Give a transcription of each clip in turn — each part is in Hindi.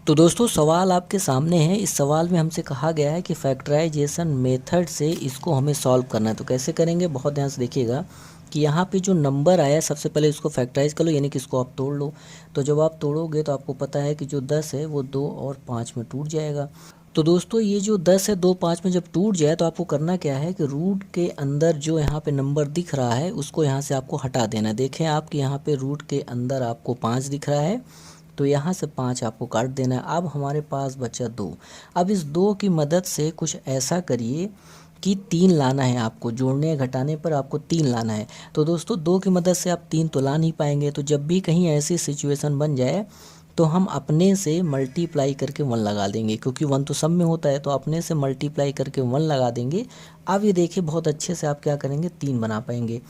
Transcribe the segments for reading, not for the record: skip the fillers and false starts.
तो दोस्तों सवाल आपके सामने है। इस सवाल में हमसे कहा गया है कि फैक्टराइजेशन मेथड से इसको हमें सॉल्व करना है। तो कैसे करेंगे, बहुत ध्यान से देखिएगा कि यहाँ पे जो नंबर आया है सबसे पहले इसको फैक्टराइज कर लो, यानी कि इसको आप तोड़ लो। तो जब आप तोड़ोगे तो आपको पता है कि जो 10 है वो 2 और 5 में टूट जाएगा। तो दोस्तों ये जो 10 है 2 5 में जब टूट जाए तो आपको करना क्या है कि रूट के अंदर जो यहाँ पे नंबर दिख रहा है उसको यहाँ से आपको हटा देना है। देखें आप कि यहाँ पे रूट के अंदर आपको 5 दिख रहा है, तो यहाँ से 5 आपको काट देना है। अब हमारे पास बचा 2। अब इस 2 की मदद से कुछ ऐसा करिए कि 3 लाना है आपको, जोड़ने या घटाने पर आपको 3 लाना है। तो दोस्तों 2 की मदद से आप 3 तो ला नहीं पाएंगे, तो जब भी कहीं ऐसी सिचुएशन बन जाए तो हम अपने से मल्टीप्लाई करके 1 लगा देंगे, क्योंकि 1 तो सब में होता है, तो अपने से मल्टीप्लाई करके 1 लगा देंगे। अब ये देखिए बहुत अच्छे से आप क्या करेंगे, 3 बना पाएंगे।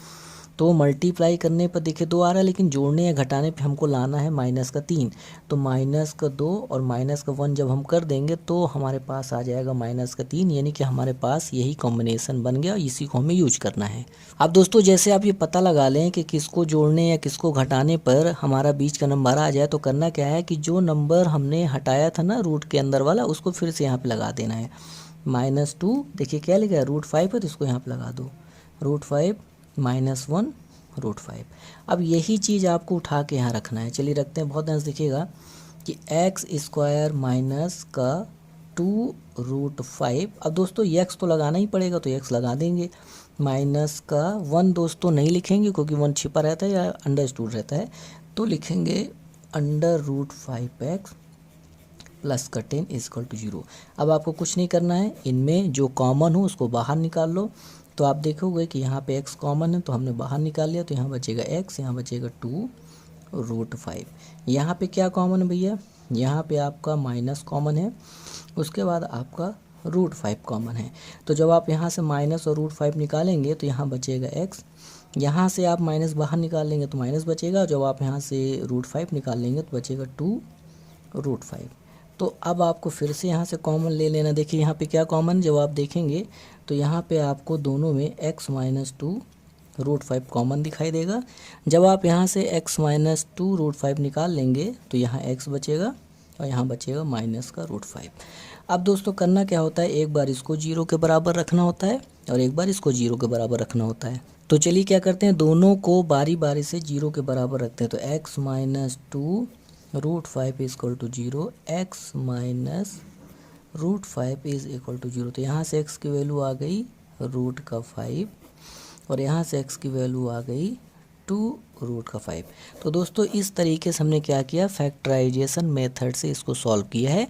तो मल्टीप्लाई करने पर देखिए 2 आ रहा है, लेकिन जोड़ने या घटाने पे हमको लाना है माइनस का 3। तो माइनस का 2 और माइनस का 1 जब हम कर देंगे तो हमारे पास आ जाएगा माइनस का 3, यानी कि हमारे पास यही कॉम्बिनेशन बन गया। इसी को हमें यूज करना है। अब दोस्तों जैसे आप ये पता लगा लें कि किसको जोड़ने या किसको घटाने पर हमारा बीच का नंबर आ जाए, तो करना क्या है कि जो नंबर हमने हटाया था ना रूट के अंदर वाला, उसको फिर से यहाँ पर लगा देना है। -2 देखिए क्या लिखा है, √5 है, तो इसको यहाँ पर लगा दो। √5 -1 √5। अब यही चीज़ आपको उठा के यहाँ रखना है। चलिए रखते हैं, बहुत ध्यान से देखिएगा कि x² माइनस का 2√5। अब दोस्तों x तो लगाना ही पड़ेगा, तो x लगा देंगे। माइनस का 1 दोस्तों नहीं लिखेंगे क्योंकि 1 छिपा रहता है या अंडरस्टूड रहता है, तो लिखेंगे √5x प्लस का 10 = 0। अब आपको कुछ नहीं करना है, इनमें जो कॉमन हो उसको बाहर निकाल लो। तो आप देखोगे कि यहाँ पे x कॉमन है, तो हमने बाहर निकाल लिया, तो यहाँ बचेगा x, यहाँ बचेगा 2√5। यहाँ पे क्या कॉमन है भैया, यहाँ पे आपका माइनस कॉमन है, उसके बाद आपका √5 कॉमन है। तो जब आप यहाँ से माइनस और √5 निकालेंगे तो यहाँ बचेगा x, यहाँ से आप माइनस बाहर निकाल लेंगे तो माइनस बचेगा। जब आप यहाँ से √5 निकाल लेंगे तो बचेगा 2√5। तो अब आपको फिर से यहाँ से कॉमन ले लेना। देखिए यहाँ पे क्या कॉमन, जब आप देखेंगे तो यहाँ पे आपको दोनों में x - 2√5 कॉमन दिखाई देगा। जब आप यहाँ से x - 2√5 निकाल लेंगे तो यहाँ x बचेगा और यहाँ बचेगा माइनस का √5। अब दोस्तों करना क्या होता है, एक बार इसको 0 के बराबर रखना होता है और एक बार इसको 0 के बराबर रखना होता है। तो चलिए क्या करते हैं, दोनों को बारी बारी से 0 के बराबर रखते हैं। तो x - 2√5 = 0, x - √5 = 0। तो यहाँ से x की वैल्यू आ गई √5 और यहाँ से x की वैल्यू आ गई 2√5। तो दोस्तों इस तरीके से हमने क्या किया, फैक्टराइजेशन मेथड से इसको सॉल्व किया है।